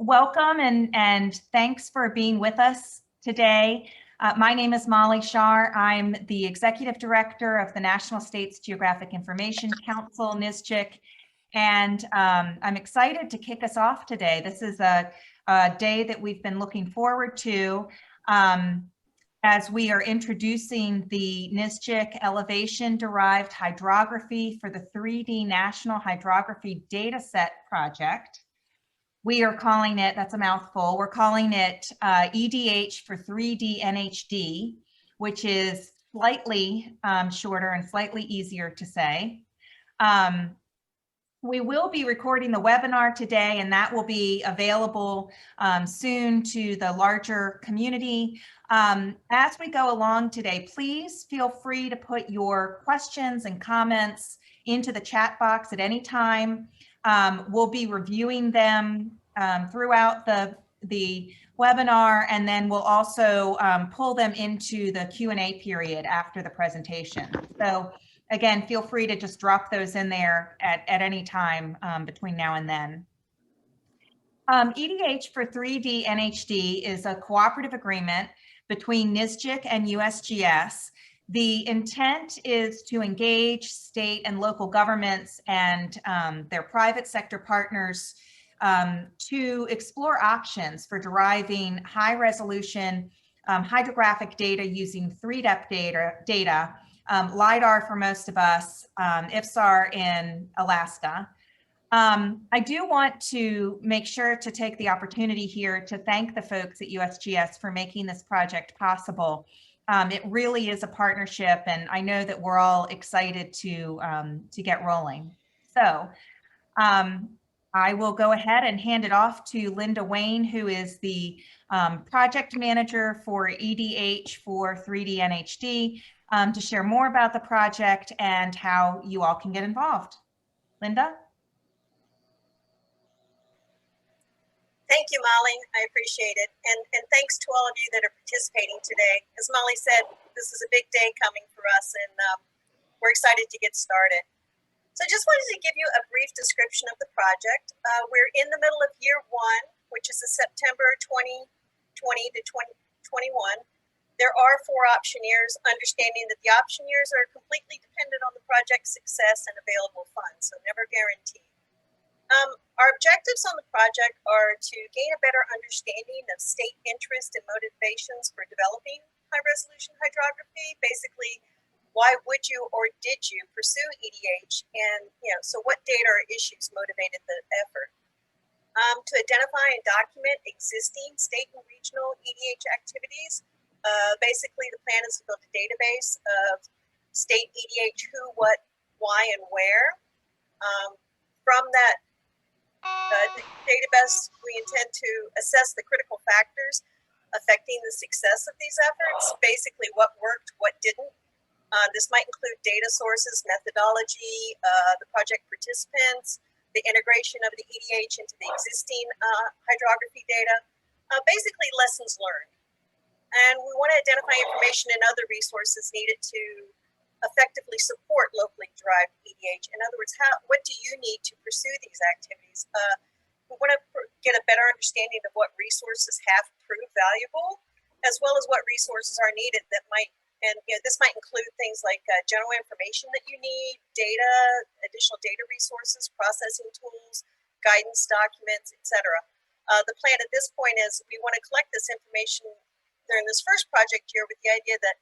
Welcome and thanks for being with us today. My name is Molly Shar. I'm the Executive Director of the National States Geographic Information Council, NSGIC, and I'm excited to kick us off today. This is a day that we've been looking forward to as we are introducing the NSGIC elevation-derived hydrography for the 3D National Hydrography Dataset project. We are calling it, that's a mouthful, we're calling it EDH for 3D NHD, which is slightly shorter and slightly easier to say. We will be recording the webinar today, and that will be available soon to the larger community. As we go along today, please feel free to put your questions and comments into the chat box at any time. We'll be reviewing them throughout the webinar, and then we'll also pull them into the Q&A period after the presentation. So again, feel free to just drop those in there at any time between now and then. EDH for 3D NHD is a cooperative agreement between NSGIC and USGS. The intent is to engage state and local governments and their private sector partners to explore options for deriving high resolution hydrographic data using 3D data, LIDAR for most of us, IFSAR in Alaska. I do want to make sure to take the opportunity here to thank the folks at USGS for making this project possible. It really is a partnership, and I know that we're all excited to get rolling. So I will go ahead and hand it off to Linda Wayne, who is the project manager for EDH for 3D NHD, to share more about the project and how you all can get involved. Linda? Thank you, Molly. I appreciate it. And thanks to all of you that are participating today. As Molly said, this is a big day coming for us, and we're excited to get started. So I just wanted to give you a brief description of the project. We're in the middle of year one, which is the September 2020 to 2021. There are 4 option years, understanding that the option years are completely dependent on the project's success and available funds, so never guaranteed. Our objectives on the project are to gain a better understanding of state interest and motivations for developing high-resolution hydrography. Basically, why would you or did you pursue EDH? And, so what data or issues motivated the effort? To identify and document existing state and regional EDH activities. Basically, the plan is to build a database of state EDH who, what, why, and where. From that database, we intend to assess the critical factors affecting the success of these efforts. Basically, what worked, what didn't. This might include data sources, methodology, the project participants, the integration of the EDH into the existing hydrography data, basically lessons learned. And we want to identify information and other resources needed to effectively support locally derived EDH. In other words, what do you need to pursue these activities? We want to get a better understanding of what resources have proved valuable, as well as what resources are needed that might, and this might include things like general information that you need, data, additional data resources, processing tools, guidance documents, etc. The plan at this point is we want to collect this information during this first project year with the idea that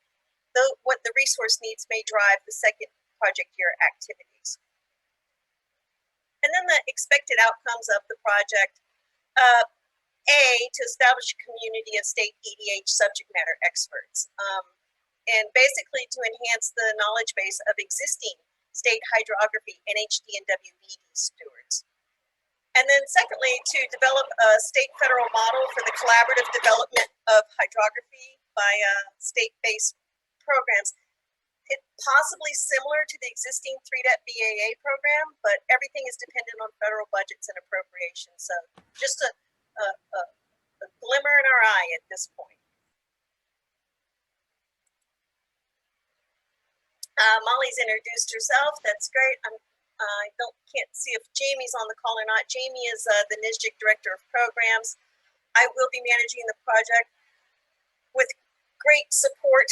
what the resource needs may drive the second project year activities. And then the expected outcomes of the project. To establish a community of state EDH subject matter experts. And basically to enhance the knowledge base of existing state hydrography, NHD, and WVD stewards. And then secondly, to develop a state federal model for the collaborative development of hydrography by state-based programs. It's possibly similar to the existing 3D BAA program, but everything is dependent on federal budgets and appropriations. So just a glimmer in our eye at this point. Molly's introduced herself. That's great. I'm Can't see if Jamie's on the call or not. Jamie is the NSGIC Director of Programs. I will be managing the project with great support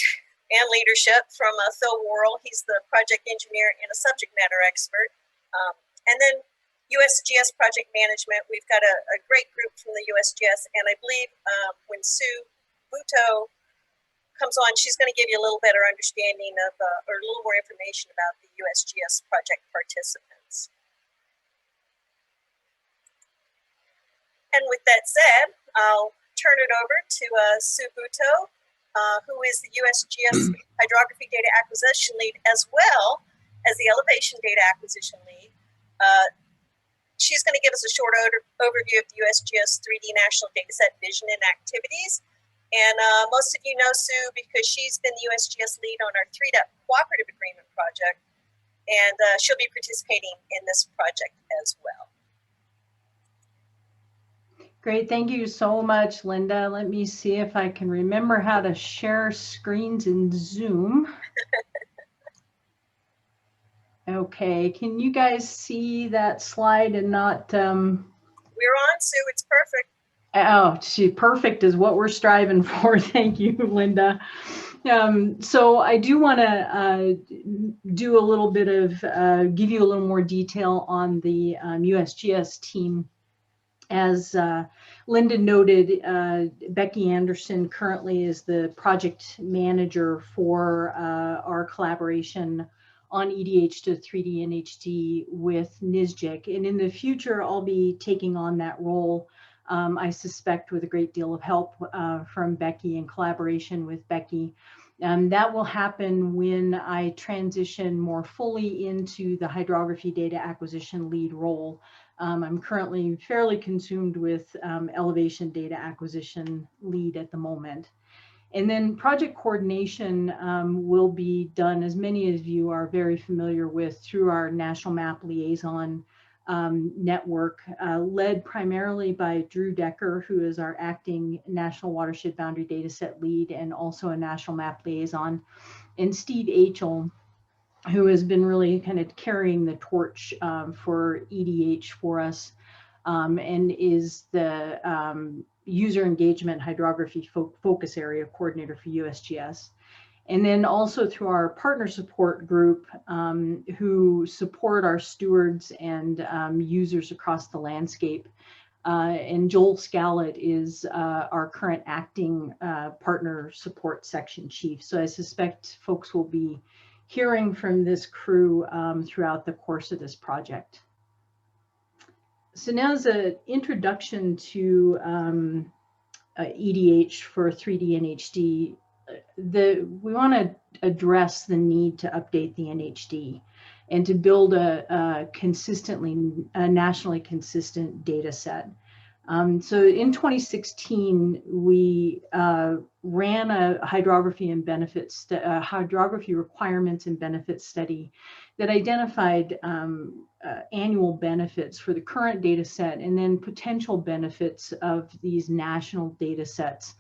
and leadership from Phil Worrell. He's the project engineer and a subject matter expert. And then USGS project management, we've got a great group from the USGS, and I believe when Sue Buto comes on, she's going to give you a little better understanding of, or a little more information about the USGS project participants. And with that said, I'll turn it over to Sue Buto, who is the USGS Hydrography Data Acquisition Lead, as well as the Elevation Data Acquisition Lead. She's going to give us a short overview of the USGS 3D National Dataset Vision and Activities. And most of you know Sue because she's been the USGS lead on our 3DEP Cooperative Agreement project, and she'll be participating in this project as well. Great, thank you so much, Linda. Let me see if I can remember how to share screens in Zoom. Okay, can you guys see that slide and not? We're on, Sue, it's perfect. Oh, perfect is what we're striving for. Thank you, Linda. So I do want to do a little bit of, give you a little more detail on the USGS team. As Linda noted, Becky Anderson currently is the project manager for our collaboration on EDH to 3D NHD with NSGIC. And in the future, I'll be taking on that role, I suspect, with a great deal of help from Becky in collaboration with Becky. That will happen when I transition more fully into the hydrography data acquisition lead role. I'm currently fairly consumed with elevation data acquisition lead at the moment. And then project coordination will be done, as many of you are very familiar with, through our National Map Liaison network, led primarily by Drew Decker, who is our acting National Watershed Boundary Dataset lead and also a National Map Liaison, and Steve Achel, who has been really kind of carrying the torch for EDH for us, and is the user engagement hydrography focus area coordinator for USGS. And then also through our partner support group, who support our stewards and users across the landscape. And Joel Scallett is our current acting partner support section chief. So I suspect folks will be hearing from this crew throughout the course of this project. So now as an introduction to EDH for 3D NHD, we want to address the need to update the NHD and to build a nationally consistent data set. So in 2016, we ran a hydrography requirements and benefits study that identified annual benefits for the current data set and then potential benefits of these national data sets,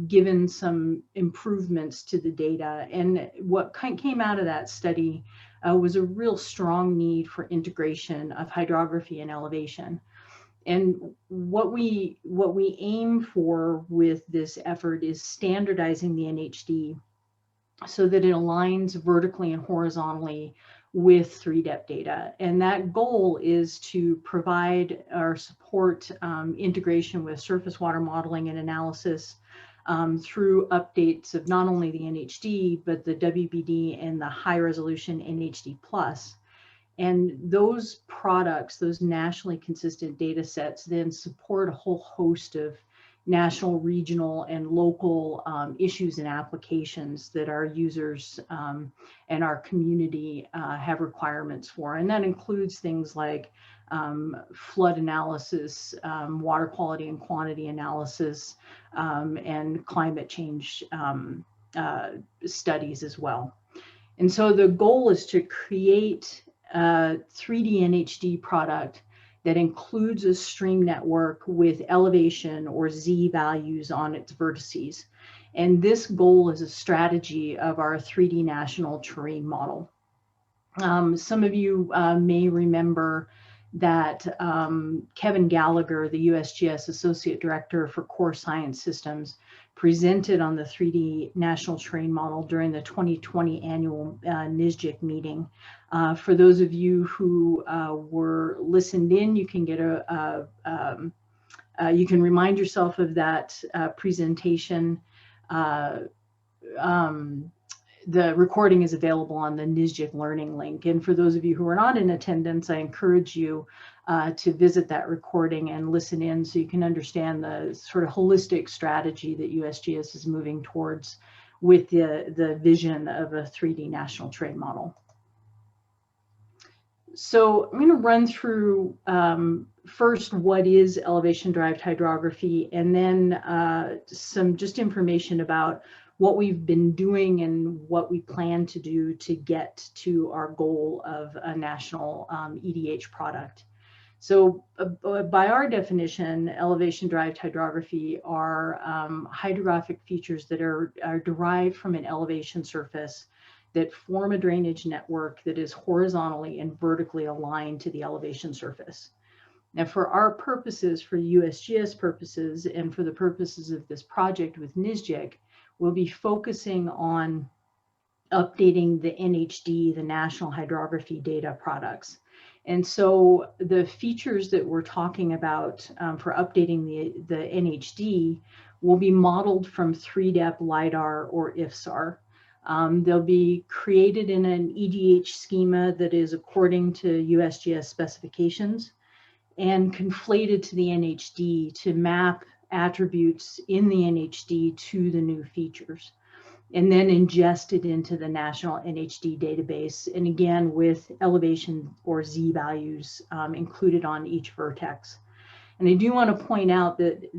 given some improvements to the data. And what came out of that study was a real strong need for integration of hydrography and elevation. And what we aim for with this effort is standardizing the NHD so that it aligns vertically and horizontally with 3DEP data. And that goal is to provide or support integration with surface water modeling and analysis through updates of not only the NHD, but the WBD and the high resolution NHD Plus. And those products, those nationally consistent data sets, then support a whole host of national, regional, and local issues and applications that our users and our community have requirements for. And that includes things like flood analysis, water quality and quantity analysis, and climate change studies as well. And so the goal is to create a 3D NHD product that includes a stream network with elevation or Z values on its vertices. And this goal is a strategy of our 3D national terrain model. Some of you may remember that Kevin Gallagher, the USGS Associate Director for Core Science Systems, presented on the 3D National Terrain Model during the 2020 annual NSGIC meeting. For those of you who were listened in, you can get you can remind yourself of that presentation. The recording is available on the NSGIC Learning link. And for those of you who are not in attendance, I encourage you to visit that recording and listen in so you can understand the sort of holistic strategy that USGS is moving towards with the vision of a 3D National Terrain Model. So I'm going to run through first what is elevation-derived hydrography, and then some just information about what we've been doing and what we plan to do to get to our goal of a national EDH product. So by our definition, elevation-derived hydrography are hydrographic features that are derived from an elevation surface that form a drainage network that is horizontally and vertically aligned to the elevation surface. Now, for our purposes, for USGS purposes, and for the purposes of this project with NSGIC, we'll be focusing on updating the NHD, the National Hydrography Data products. And so the features that we're talking about for updating the NHD will be modeled from 3-depth LiDAR or IFSAR. They'll be created in an EDH schema that is according to USGS specifications and conflated to the NHD to map attributes in the NHD to the new features, and then ingested into the national NHD database, and again with elevation or Z values included on each vertex. And I do want to point out that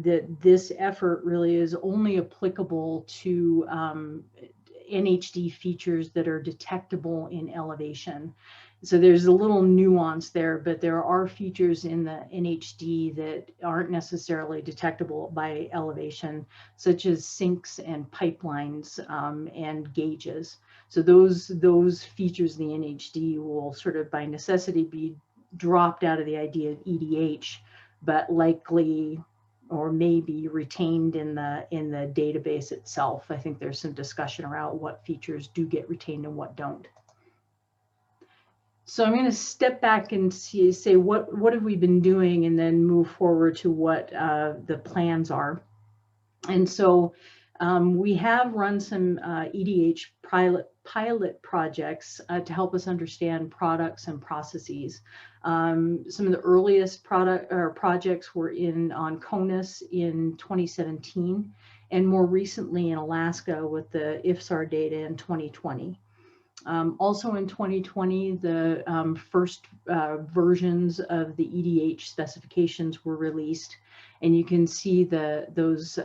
this effort really is only applicable to NHD features that are detectable in elevation. So there's a little nuance there, but there are features in the NHD that aren't necessarily detectable by elevation, such as sinks and pipelines and gauges. So those features in the NHD will sort of by necessity be dropped out of the idea of EDH, but likely or maybe retained in the database itself. I think there's some discussion around what features do get retained and what don't. So I'm going to step back and say what have we been doing, and then move forward to what the plans are. And so we have run some EDH pilot projects to help us understand products and processes. Some of the earliest projects were on CONUS in 2017, and more recently in Alaska with the IFSAR data in 2020. Also in 2020, the first versions of the EDH specifications were released, and you can see those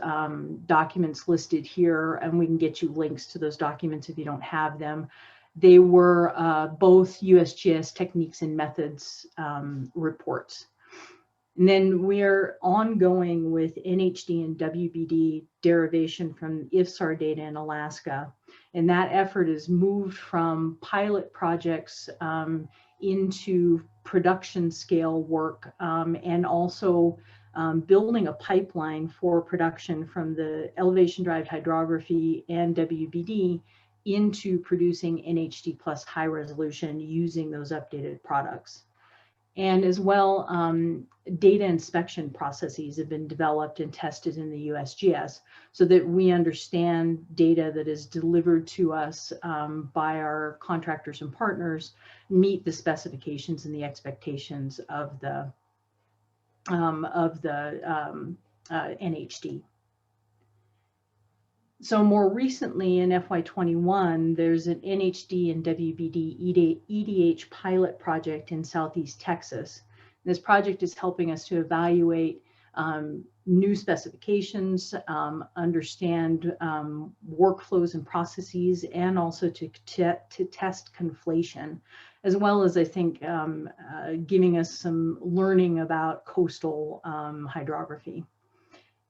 documents listed here, and we can get you links to those documents if you don't have them. They were both USGS techniques and methods reports. And then we're ongoing with NHD and WBD derivation from IFSAR data in Alaska. And that effort is moved from pilot projects into production scale work, and also building a pipeline for production from the elevation-derived hydrography and WBD into producing NHD plus high resolution using those updated products. And as well, data inspection processes have been developed and tested in the USGS so that we understand data that is delivered to us by our contractors and partners meet the specifications and the expectations of the NHD. So more recently in FY21, there's an NHD and WBD EDH pilot project in Southeast Texas. This project is helping us to evaluate new specifications, understand workflows and processes, and also to test conflation, as well as I think giving us some learning about coastal hydrography.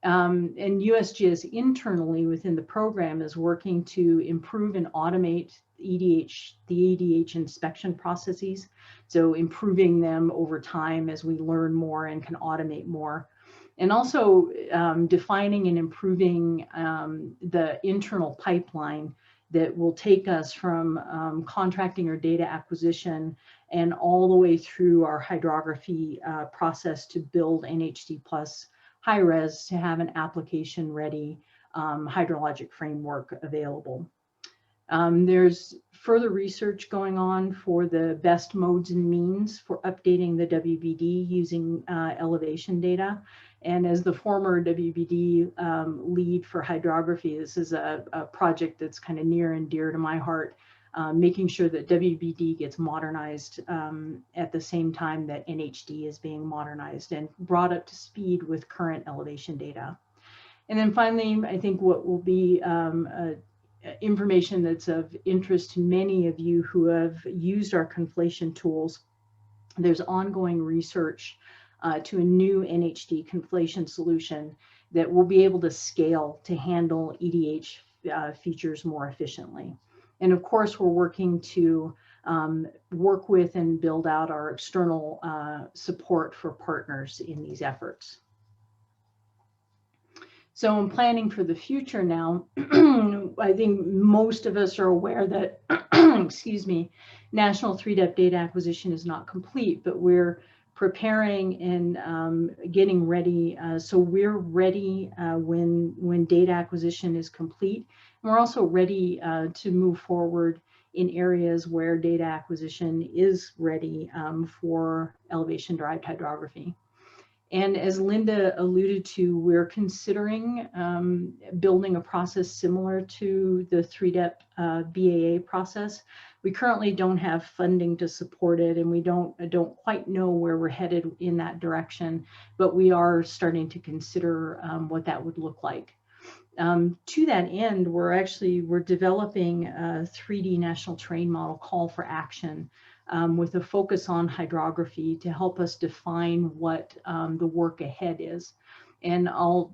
And USGS internally within the program is working to improve and automate the EDH inspection processes. So improving them over time as we learn more and can automate more. And also defining and improving the internal pipeline that will take us from contracting or data acquisition and all the way through our hydrography process to build NHD plus high res to have an application ready hydrologic framework available. There's further research going on for the best modes and means for updating the WBD using elevation data. And as the former WBD lead for hydrography, this is a project that's kind of near and dear to my heart, making sure that WBD gets modernized at the same time that NHD is being modernized and brought up to speed with current elevation data. And then finally, I think what will be information that's of interest to many of you who have used our conflation tools. There's ongoing research to a new NHD conflation solution that will be able to scale to handle EDH features more efficiently. And of course, we're working to work with and build out our external support for partners in these efforts. So in planning for the future now, I think most of us are aware that, excuse me, national 3-depth data acquisition is not complete, but we're preparing and getting ready. So we're ready when data acquisition is complete. And we're also ready to move forward in areas where data acquisition is ready for elevation-derived hydrography. And as Linda alluded to, we're considering building a process similar to the 3-depth BAA process. We currently don't have funding to support it, and we don't quite know where we're headed in that direction, but we are starting to consider what that would look like. To that end, we're developing a 3D national terrain model call for action with a focus on hydrography to help us define what the work ahead is. And I'll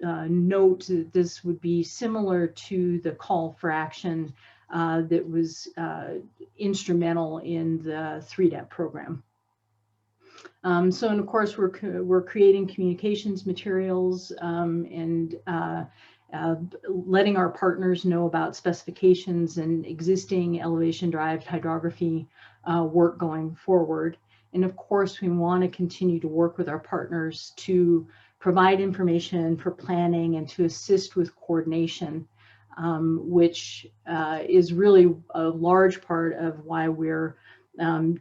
note that this would be similar to the call for action that was instrumental in the 3-depth program. And of course, we're creating communications materials and letting our partners know about specifications and existing elevation-derived hydrography work going forward. And of course, we want to continue to work with our partners to provide information for planning and to assist with coordination, which is really a large part of why we're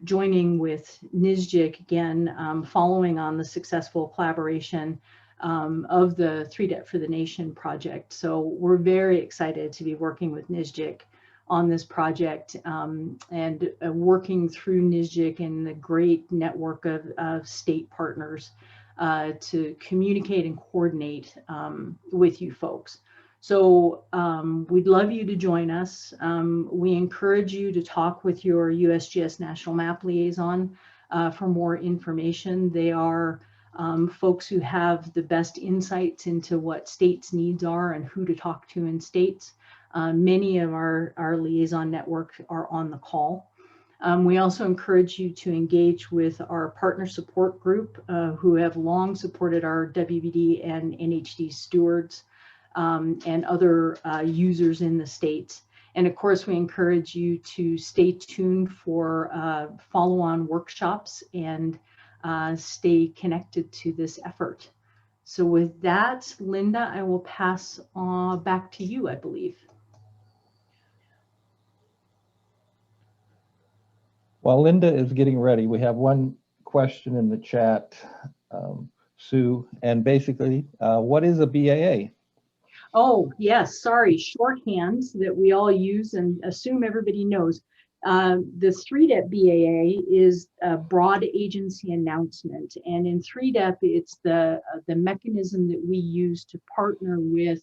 joining with NSGIC again, following on the successful collaboration of the 3-depth for the Nation project. So we're very excited to be working with NSGIC on this project and working through NSGIC and the great network of state partners to communicate and coordinate with you folks. So we'd love you to join us. We encourage you to talk with your USGS National Map Liaison for more information. They are folks who have the best insights into what states' needs are and who to talk to in states. Many of our liaison network are on the call. We also encourage you to engage with our partner support group who have long supported our WBD and NHD stewards and other users in the states. And of course, we encourage you to stay tuned for follow-on workshops and stay connected to this effort. So with that, Linda, I will pass back to you, I believe. While Linda is getting ready, we have one question in the chat, Sue, and basically, what is a BAA? Oh, yes, sorry, shorthand that we all use and assume everybody knows. The 3-depth BAA is a broad agency announcement, and in 3-depth, it's the mechanism that we use to partner with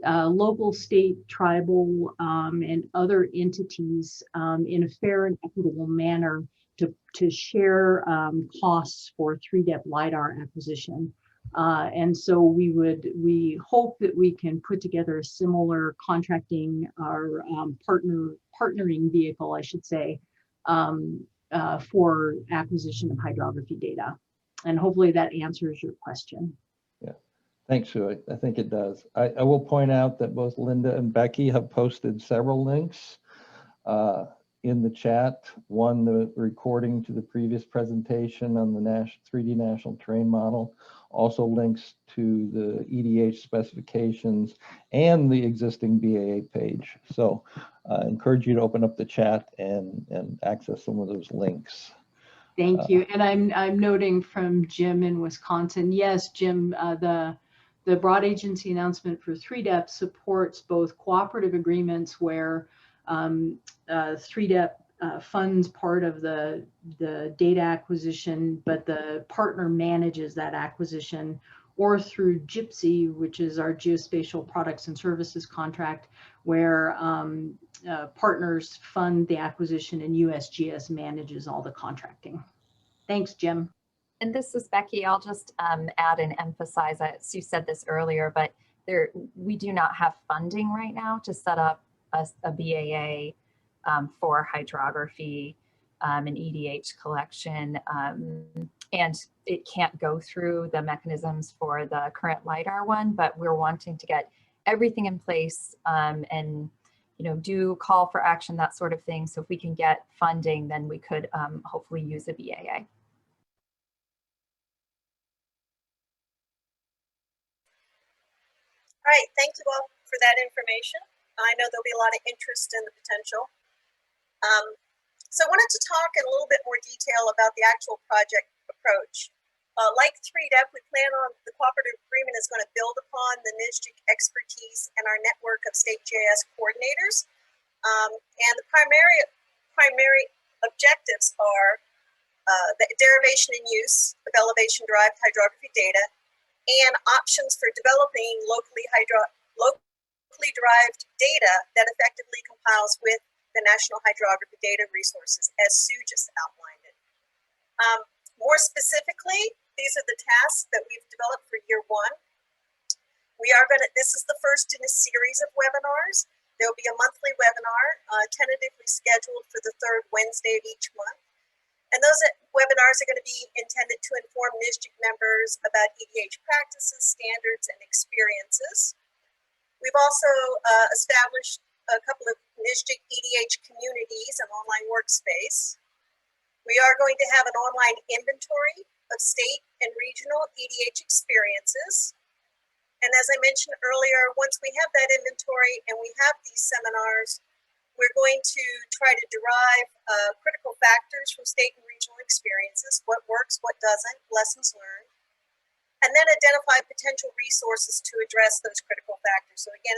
local, state, tribal, and other entities in a fair and equitable manner to share costs for 3-depth LiDAR acquisition. And so we hope that we can put together a similar contracting or partnering vehicle, I should say, for acquisition of hydrography data. And hopefully that answers your question. Yeah, thanks, Sue. I think it does. I will point out that both Linda and Becky have posted several links in the chat. One, the recording to the previous presentation on the 3D National Terrain Model, also links to the EDH specifications and the existing BAA page. So I encourage you to open up the chat and access some of those links. Thank you. And I'm noting from Jim in Wisconsin. Yes, Jim, the broad agency announcement for 3DEP supports both cooperative agreements where 3DEP funds part of the data acquisition, but the partner manages that acquisition, or through GIPSY, which is our geospatial products and services contract, where partners fund the acquisition and USGS manages all the contracting. Thanks, Jim. And this is Becky. I'll just add and emphasize that Sue said this earlier, but we do not have funding right now to set up a BAA for hydrography and EDH collection. And it can't go through the mechanisms for the current LiDAR one, but we're wanting to get everything in place and do call for action, that sort of thing. So if we can get funding, then we could hopefully use a BAA. All right, thank you all for that information. I know there'll be a lot of interest in the potential. So I wanted to talk in a little bit more detail about the actual project approach. Like 3DEP, we plan on the cooperative agreement is going to build upon the NSGIC expertise and our network of state GIS coordinators. And the primary objectives are the derivation and use of elevation-derived hydrography data and options for developing locally derived data that effectively compiles with the National Hydrography Data Resources, as Sue just outlined it. More specifically, these are the tasks that we've developed for year one. This is the first in a series of webinars. There'll be a monthly webinar tentatively scheduled for the third Wednesday of each month. And those webinars are going to be intended to inform NSGIC members about EDH practices, standards, and experiences. We've also established a couple of NSGIC EDH communities and online workspace. We are going to have an online inventory of state and regional EDH experiences. And as I mentioned earlier, once we have that inventory and we have these seminars, we're going to try to derive critical factors from state and regional experiences, what works, what doesn't, lessons learned, and then identify potential resources to address those critical factors. So again,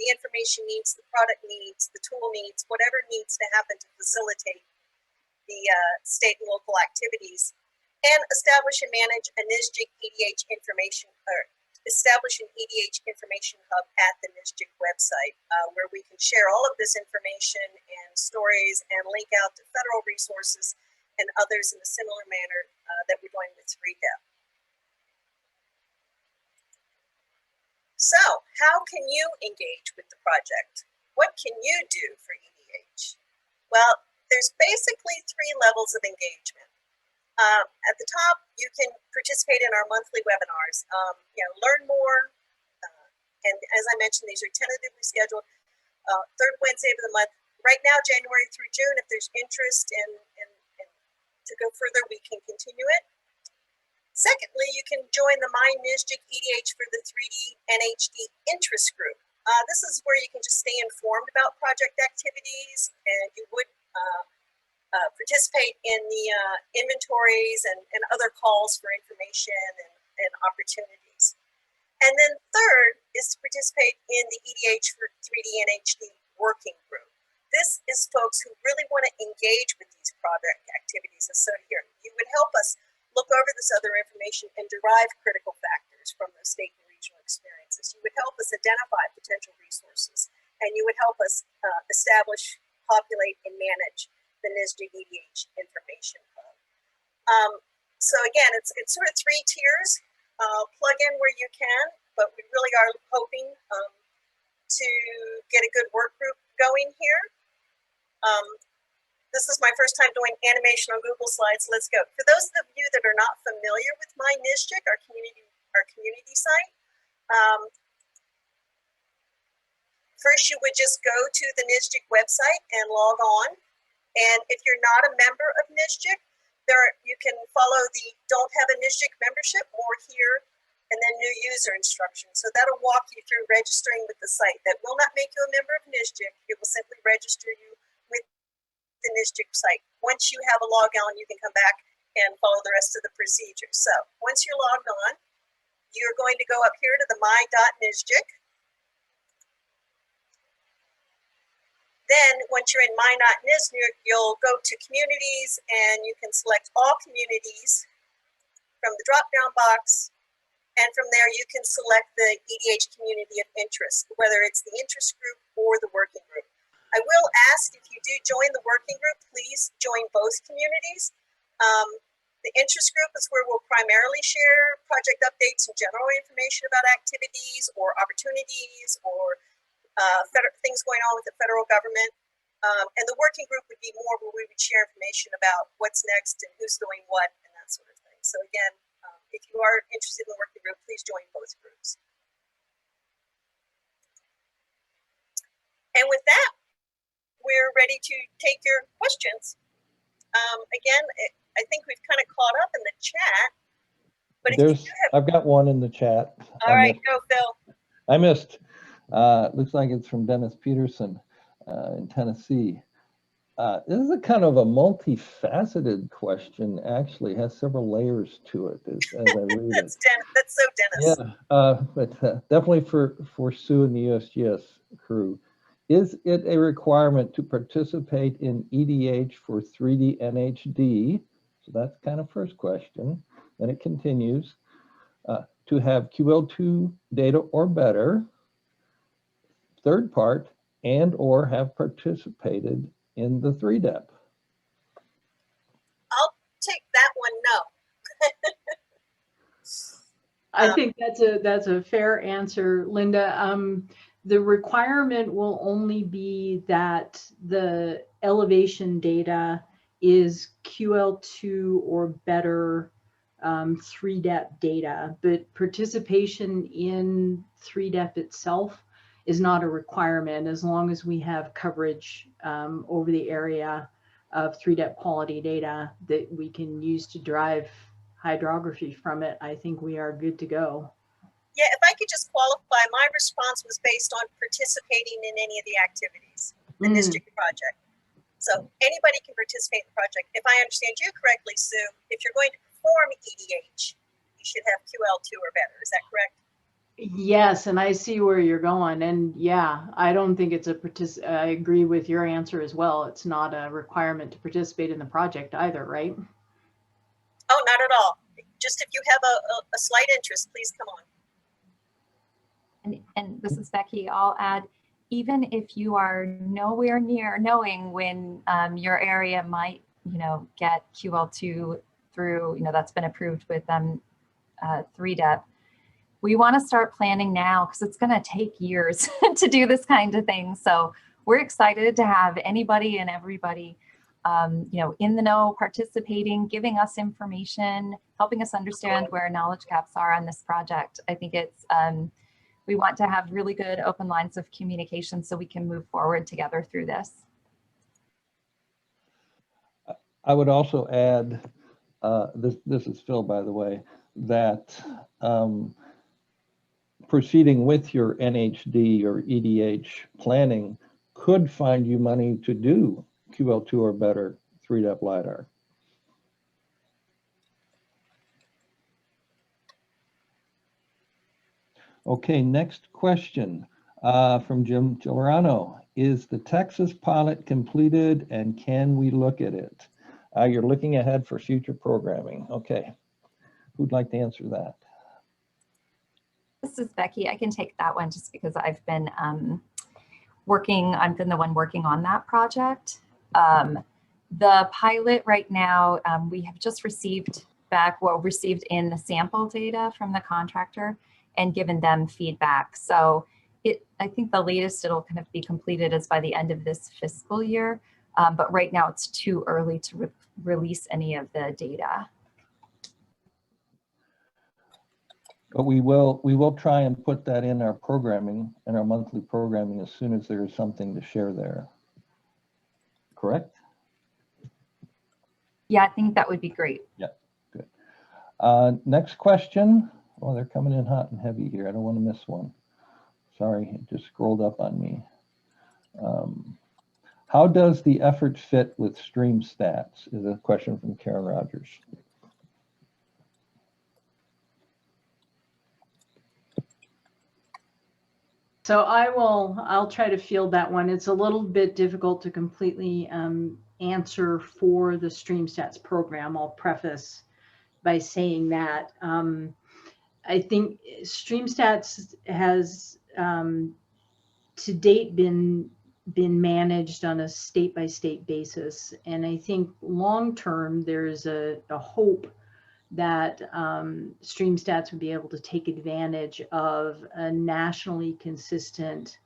the information needs, the product needs, the tool needs, whatever needs to happen to facilitate the state and local activities, and establish and manage a NSGIC EDH information, or establish an EDH information hub at the NSGIC website, where we can share all of this information and stories and link out to federal resources and others in a similar manner that we're doing with 3DEP. So how can you engage with the project? What can you do for EDH? Well, there's basically 3 levels of engagement. At the top, you can participate in our monthly webinars, learn more. And as I mentioned, these are tentatively scheduled third Wednesday of the month. Right now, January through June, if there's interest in to go further, we can continue it. Secondly, you can join the My NSGIC EDH for the 3D NHD interest group. This is where you can just stay informed about project activities, and you would participate in the inventories and other calls for information and opportunities. And then third is to participate in the EDH for 3D NHD working group. This is folks who really want to engage with these project activities. And so here, you would help us look over this other information and derive critical factors from those state and regional experiences. You would help us identify potential resources, and you would help us establish, populate, and manage the NSGIC EDH information hub. So again, it's sort of 3 tiers. plug in where you can, but we really are hoping to get a good work group going here. This is my first time doing animation on Google Slides. Let's go. For those of you that are not familiar with my NSGIC, our community site, first you would just go to the NSGIC website and log on. And if you're not a member of NSGIC, you can follow the Don't Have a NSGIC membership, more here, and then new user instructions. So that'll walk you through registering with the site. That will not make you a member of NSGIC. It will simply register you with the NSGIC site. Once you have a log on, you can come back and follow the rest of the procedures. So once you're logged on, you're going to go up here to the my.NSGIC. Then once you're in my.NSGIC, you'll go to communities and you can select all communities from the drop-down box. And from there, you can select the EDH community of interest, whether it's the interest group or the working group. I will ask, if you do join the working group, please join both communities. The interest group is where we'll primarily share project updates and general information about activities or opportunities or things going on with the federal government. And the working group would be more where we would share information about what's next and who's doing what and that sort of thing. So again, if you are interested in the working group, please join both groups. And with that, we're ready to take your questions. Again, I think we've kind of caught up in the chat. But if you do have, I've got one in the chat. All right, go Phil. I missed. Looks like it's from Dennis Peterson in Tennessee. This is a kind of a multifaceted question, actually, has several layers to it as I read That's it. That's so Dennis. Yeah, but definitely for Sue and the USGS crew. Is it a requirement to participate in EDH for 3D NHD? So that's kind of first question. Then it continues. To have QL2 data or better. Third part, and or have participated in the 3DEP. I'll take that one, no. I think that's a fair answer, Linda. The requirement will only be that the elevation data is QL2 or better 3DEP data, but participation in 3DEP itself is not a requirement as long as we have coverage over the area of 3DEP quality data that we can use to derive hydrography from it. I think we are good to go. Yeah, if I could just qualify, my response was based on participating in any of the activities, the NSGIC project. So anybody can participate in the project. If I understand you correctly, Sue, if you're going to perform EDH, you should have QL2 or better. Is that correct? Yes, and I see where you're going. And yeah, I don't think it's I agree with your answer as well. It's not a requirement to participate in the project either, right? Oh, not at all. Just if you have a slight interest, please come on. And this is Becky. I'll add, even if you are nowhere near knowing when your area might, get QL2 through, that's been approved with 3DEP, we want to start planning now because it's going to take years to do this kind of thing. So we're excited to have anybody and everybody, in the know, participating, giving us information, helping us understand where knowledge gaps are on this project. I think it's, we want to have really good open lines of communication so we can move forward together through this. I would also add, this is Phil, by the way, that proceeding with your NHD or EDH planning could find you money to do QL2 or better 3DEP LiDAR. Okay, next question from Jim Giuliano. Is the Texas pilot completed and can we look at it? You're looking ahead for future programming. Okay, who'd like to answer that? This is Becky. I can take that one just because I've been I've been the one working on that project. The pilot right now, we have just received feedback, well, received in the sample data from the contractor and given them feedback. So I think the latest it'll kind of be completed is by the end of this fiscal year. But right now it's too early to release any of the data. But we will try and put that in our programming, in our monthly programming, as soon as there is something to share there. Correct? Yeah, I think that would be great. Yeah, good. Next question. Oh, they're coming in hot and heavy here. I don't want to miss one. Sorry, it just scrolled up on me. How does the effort fit with stream stats? Is a question from Karen Rogers. So I'll try to field that one. It's a little bit difficult to completely answer for the StreamStats program. I'll preface by saying that. I think StreamStats has to date been managed on a state-by-state basis. And I think long-term, there's a hope that StreamStats would be able to take advantage of a nationally consistent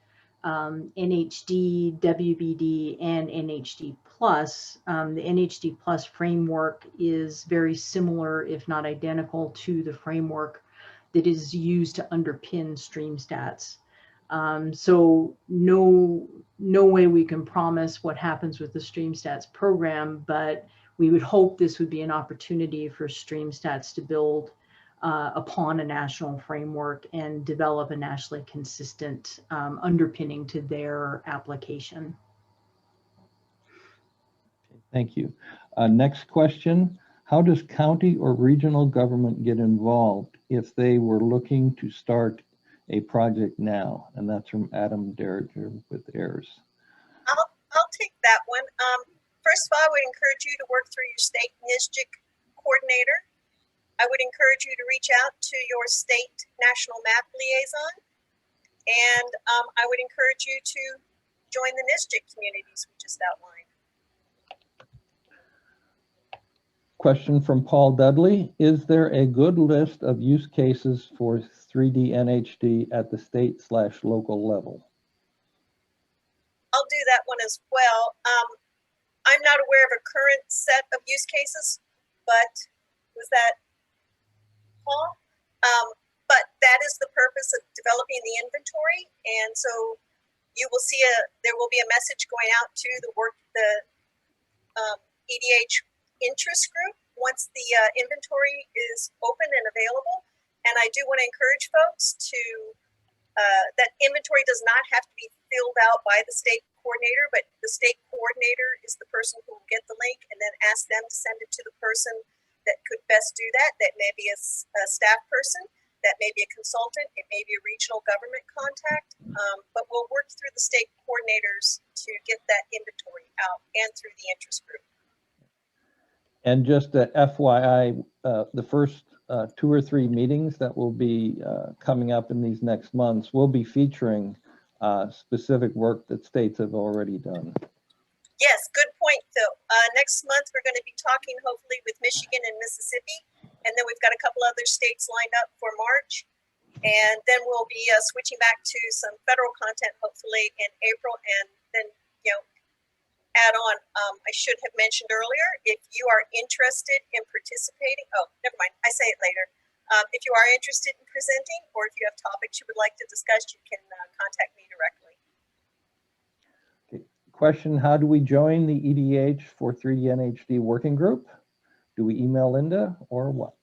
NHD, WBD, and NHD Plus. The NHD Plus framework is very similar, if not identical, to the framework that is used to underpin StreamStats. So no way we can promise what happens with the StreamStats program, but we would hope this would be an opportunity for StreamStats to build upon a national framework and develop a nationally consistent underpinning to their application. Thank you. Next question. How does county or regional government get involved if they were looking to start a project now? And that's from Adam Derringer with AIRS. I'll take that one. First of all, I would encourage you to work through your state NSGIC coordinator. I would encourage you to reach out to your state national map liaison. And I would encourage you to join the NSGIC communities we just outlined. Question from Paul Dudley. Is there a good list of use cases for 3D NHD at the state/local level? I'll do that one as well. I'm not aware of a current set of use cases, but was that Paul? But that is the purpose of developing the inventory. And so you will see there will be a message going out to the EDH interest group once the inventory is open and available. And I do want to encourage folks to, that inventory does not have to be filled out by the state coordinator, but the state coordinator is the person who will get the link and then ask them to send it to the person that could best do that. That may be a staff person, that may be a consultant, it may be a regional government contact, but we'll work through the state coordinators to get that inventory out and through the interest group. And just a FYI, the first 2 or 3 meetings that will be coming up in these next months will be featuring specific work that states have already done. Yes, good point, Phil. Next month, we're going to be talking hopefully with Michigan and Mississippi, and then we've got a couple other states lined up for March. And then we'll be switching back to some federal content hopefully in April, and then, add on, I should have mentioned earlier, if you are interested in participating, oh, never mind, I say it later. If you are interested in presenting, or if you have topics you would like to discuss, you can contact me directly. Okay. Question, how do we join the EDH for 3D NHD working group? Do we email Linda or what?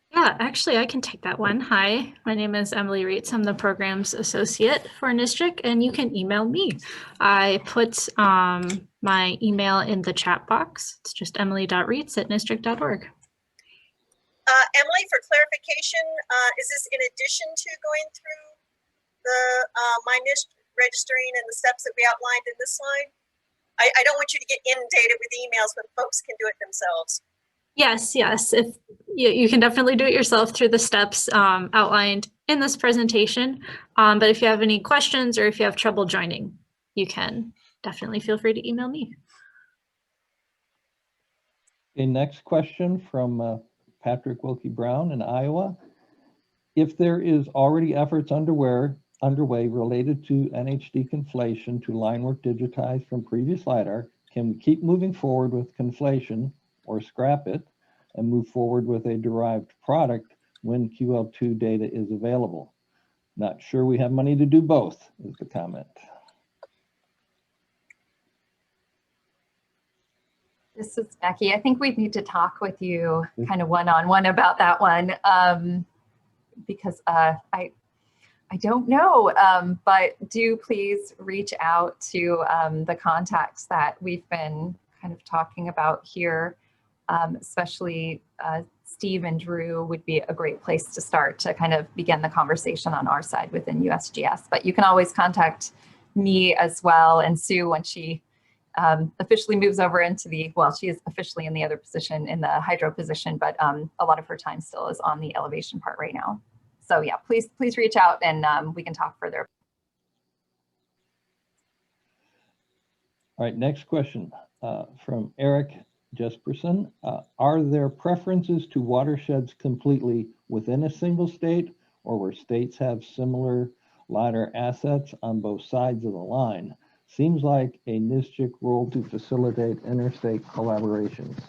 Yeah, actually, I can take that one. Hi, my name is Emily Reitz. I'm the programs associate for NSGIC, and you can email me. I put my email in the chat box. It's just emily.reitz@nsgic.org. Emily, for clarification, is this in addition to going through the my NSGIC registering and the steps that we outlined in this slide? I don't want you to get inundated with emails when folks can do it themselves. Yes, yes. If you can definitely do it yourself through the steps outlined in this presentation. But if you have any questions or if you have trouble joining, you can definitely feel free to email me. Okay, next question from Patrick Wilkie Brown in Iowa. If there is already efforts underway related to NHD conflation to line work digitized from previous LiDAR, can we keep moving forward with conflation or scrap it and move forward with a derived product when QL2 data is available? Not sure we have money to do both, is the comment. This is Becky. I think we need to talk with you kind of one-on-one about that one, because I don't know, but do please reach out to the contacts that we've been kind of talking about here, especially Steve and Drew would be a great place to start to kind of begin the conversation on our side within USGS. But you can always contact me as well, and Sue when she officially moves over into the, well, she is officially in the other position, in the hydro position, but a lot of her time still is on the elevation part right now. So yeah, please reach out and we can talk further. All right, next question from Eric Jesperson. Are there preferences to watersheds completely within a single state, or where states have similar LiDAR assets on both sides of the line? Seems like a NSGIC role to facilitate interstate collaborations.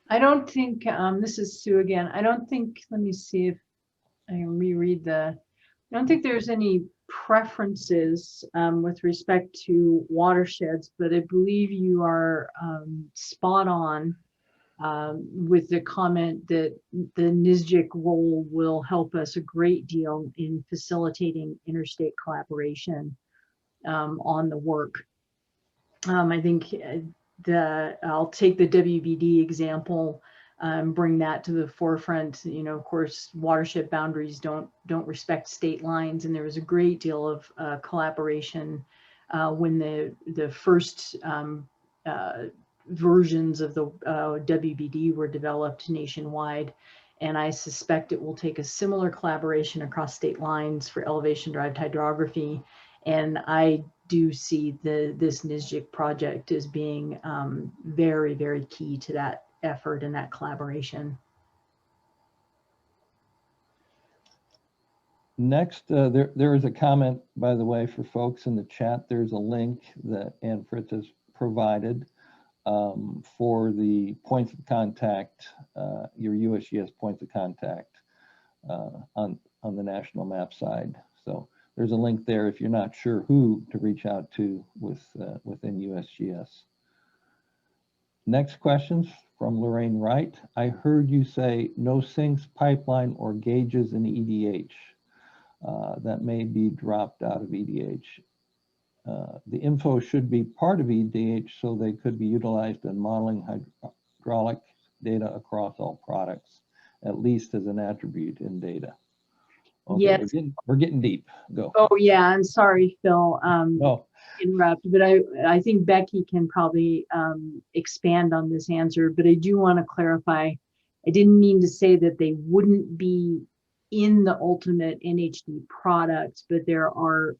I don't think, this is Sue again. I don't think, let me see if I can reread I don't think there's any preferences with respect to watersheds, but I believe you are spot on with the comment that the NSGIC role will help us a great deal in facilitating interstate collaboration on the work. I think I'll take the WBD example, bring that to the forefront. You know, of course, watershed boundaries don't respect state lines, and there was a great deal of collaboration when the first versions of the WBD were developed nationwide. And I suspect it will take a similar collaboration across state lines for elevation-derived hydrography. And I do see this NSGIC project as being very, very key to that effort and that collaboration. Next, there is a comment, by the way, for folks in the chat. There's a link that Ann Fritz has provided for the points of contact, your USGS points of contact on the national map side. So there's a link there if you're not sure who to reach out to within USGS. Next questions from Lorraine Wright. I heard you say no sinks, pipeline, or gauges in EDH. That may be dropped out of EDH. The info should be part of EDH so they could be utilized in modeling hydraulic data across all products, at least as an attribute in data. Okay, yes, we're getting deep. Go. Oh yeah, I'm sorry, Phil. No. Interrupt, but I think Becky can probably expand on this answer. But I do want to clarify. I didn't mean to say that they wouldn't be in the ultimate NHD product, but there are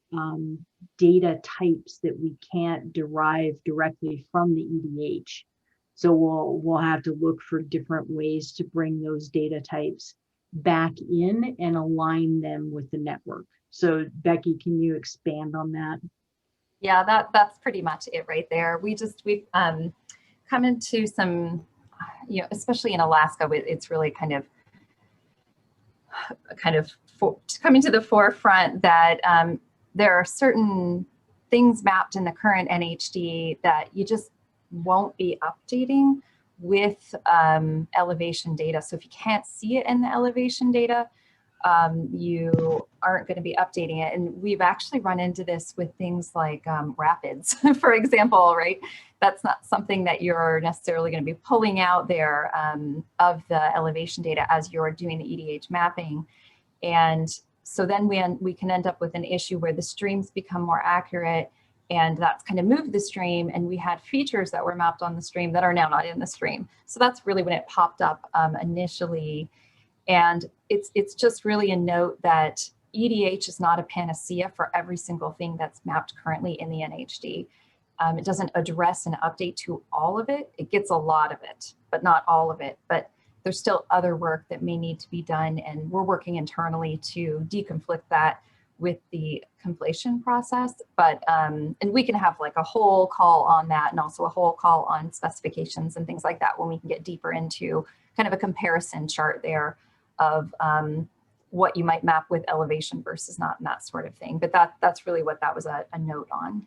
data types that we can't derive directly from the EDH. So we'll have to look for different ways to bring those data types back in and align them with the network. So Becky, can you expand on that? Yeah, that's pretty much it right there. We've come into some, you know, especially in Alaska, it's really kind of coming to the forefront that there are certain things mapped in the current NHD that you just won't be updating with elevation data. So if you can't see it in the elevation data, you aren't going to be updating it. And we've actually run into this with things like rapids, for example, right? That's not something that you're necessarily going to be pulling out there of the elevation data as you're doing the EDH mapping. And so then we can end up with an issue where the streams become more accurate, and that's kind of moved the stream, and we had features that were mapped on the stream that are now not in the stream. So that's really when it popped up initially. And it's just really a note that EDH is not a panacea for every single thing that's mapped currently in the NHD. It doesn't address and update to all of it. It gets a lot of it, but not all of it. But there's still other work that may need to be done, and we're working internally to deconflict that with the conflation process. But and we can have like a whole call on that, and also a whole call on specifications and things like that when we can get deeper into kind of a comparison chart there of what you might map with elevation versus not, and that sort of thing. But that's really what that was a note on.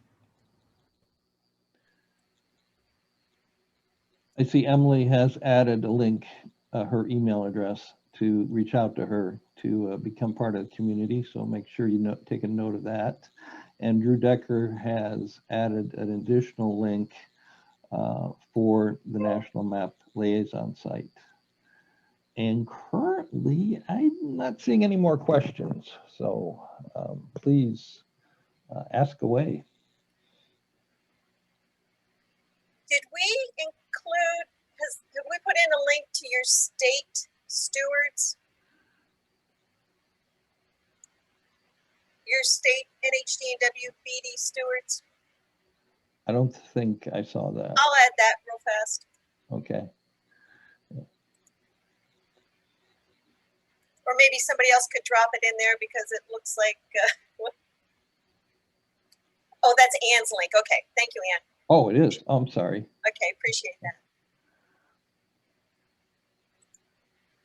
I see Emily has added a link, her email address, to reach out to her to become part of the community. So make sure you take a note of that. And Drew Decker has added an additional link for the National Map Liaison site. And currently, I'm not seeing any more questions. So please ask away. Did we include, have we put in a link to your state stewards? Your state NHD and WBD stewards? I don't think I saw that. I'll add that real fast. Okay. Or maybe somebody else could drop it in there because it looks like, oh, that's Ann's link. Okay, thank you, Ann. Oh, it is. Oh, I'm sorry. Okay, appreciate that.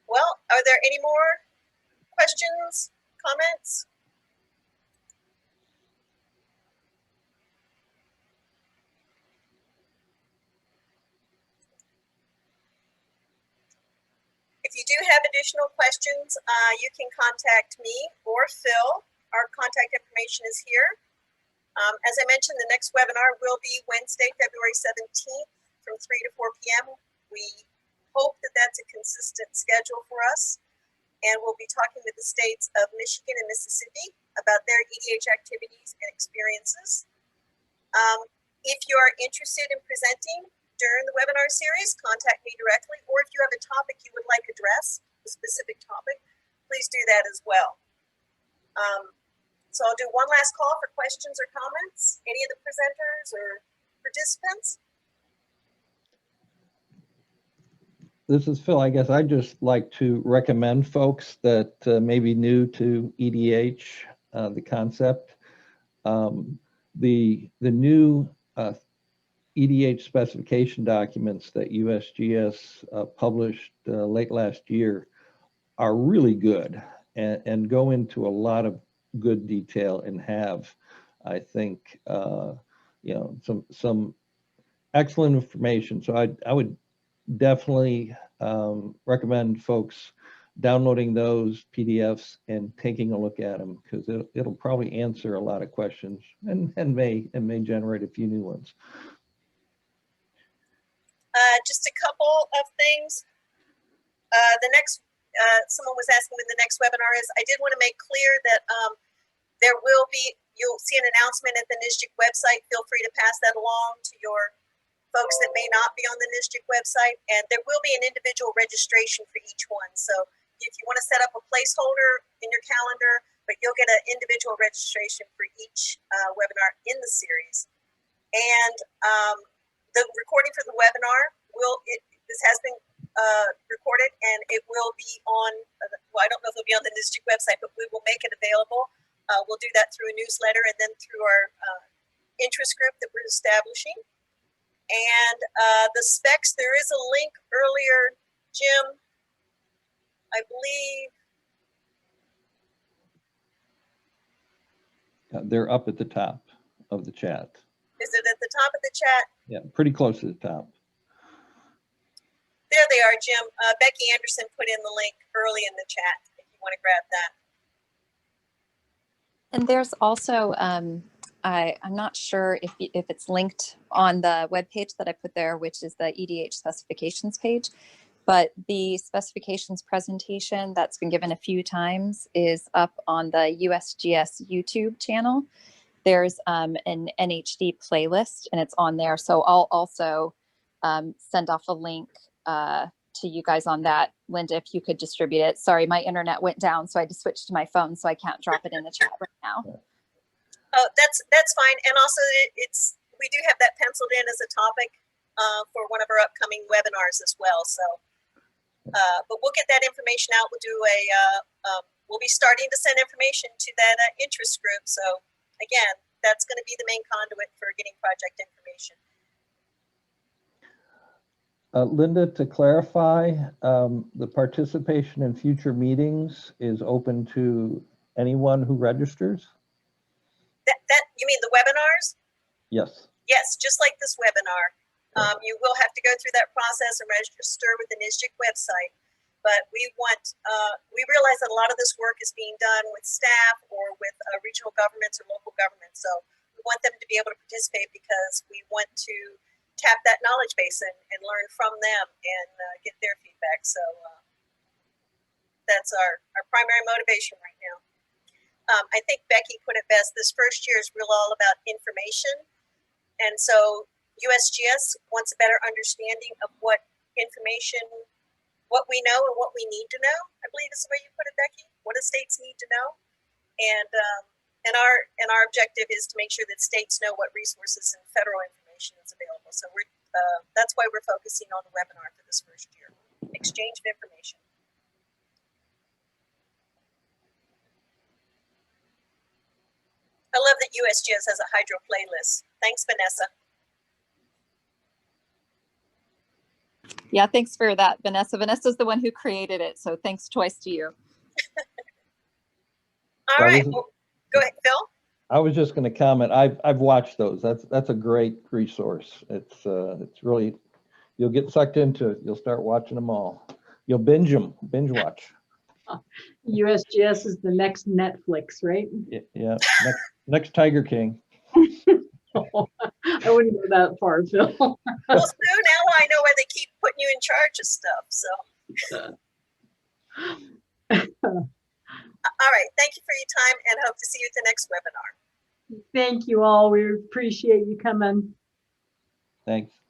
Well, are there any more questions, comments? If you do have additional questions, you can contact me or Phil. Our contact information is here. As I mentioned, the next webinar will be Wednesday, February 17th from 3 to 4 p.m. We hope that that's a consistent schedule for us. And we'll be talking with the states of Michigan and Mississippi about their EDH activities and experiences. If you are interested in presenting during the webinar series, contact me directly, or if you have a topic you would like addressed, a specific topic, please do that as well. So I'll do one last call for questions or comments. Any of the presenters or participants? This is Phil. I guess I'd just like to recommend folks that may be new to EDH, the concept. The new EDH specification documents that USGS published late last year are really good and go into a lot of good detail and have, I think, you know, some excellent information. So I would definitely recommend folks downloading those PDFs and taking a look at them, because it'll probably answer a lot of questions and may generate a few new ones. Just a couple of things. The next, someone was asking when the next webinar is. I did want to make clear that there will be, you'll see an announcement at the NSGIC website. Feel free to pass that along to your folks that may not be on the NSGIC website. And there will be an individual registration for each one. So if you want to set up a placeholder in your calendar, but you'll get an individual registration for each webinar in the series. And the recording for the webinar this has been recorded, and it will be on, well, I don't know if it'll be on the NSGIC website, but we will make it available. We'll do that through a newsletter and then through our interest group that we're establishing. And the specs, there is a link earlier, Jim, I believe. They're up at the top of the chat. Is it at the top of the chat? Yeah, pretty close to the top. There they are, Jim. Becky Anderson put in the link early in the chat if you want to grab that. And there's also, I'm not sure if it's linked on the webpage that I put there, which is the EDH specifications page, but the specifications presentation that's been given a few times is up on the USGS YouTube channel. There's an NHD playlist and it's on there. So I'll also send off a link to you guys on that. Linda, if you could distribute it. Sorry, my internet went down, so I had to switch to my phone, so I can't drop it in the chat right now. Oh, that's fine. And also, we do have that penciled in as a topic for one of our upcoming webinars as well. So, but we'll get that information out. We'll do we'll be starting to send information to that interest group. So again, that's going to be the main conduit for getting project information. Linda, to clarify, the participation in future meetings is open to anyone who registers? That you mean the webinars? Yes. Yes, just like this webinar. You will have to go through that process and register with the NSGIC website. But we realize that a lot of this work is being done with staff or with regional governments or local governments. So we want them to be able to participate because we want to tap that knowledge base and learn from them and get their feedback. So that's our primary motivation right now. I think Becky put it best. This first year is real all about information. And so USGS wants a better understanding of what information, what we know and what we need to know, I believe is the way you put it, Becky. What do states need to know? And our objective is to make sure that states know what resources and federal information is available. So that's why we're focusing on the webinar for this first year. Exchange of information. I love that USGS has a hydro playlist. Thanks, Vanessa. Yeah, thanks for that, Vanessa. Vanessa's the one who created it, so thanks twice to you. All right, well, go ahead, Phil. I was just going to comment. I've watched those. That's a great resource. It's really, you'll get sucked into it. You'll start watching them all. You'll binge watch. USGS is the next Netflix, right? Yeah. Next Tiger King. I wouldn't go that far, Phil. Well, so now I know why they keep putting you in charge of stuff. So, all right. Thank you for your time, and hope to see you at the next webinar. Thank you all. We appreciate you coming. Thanks.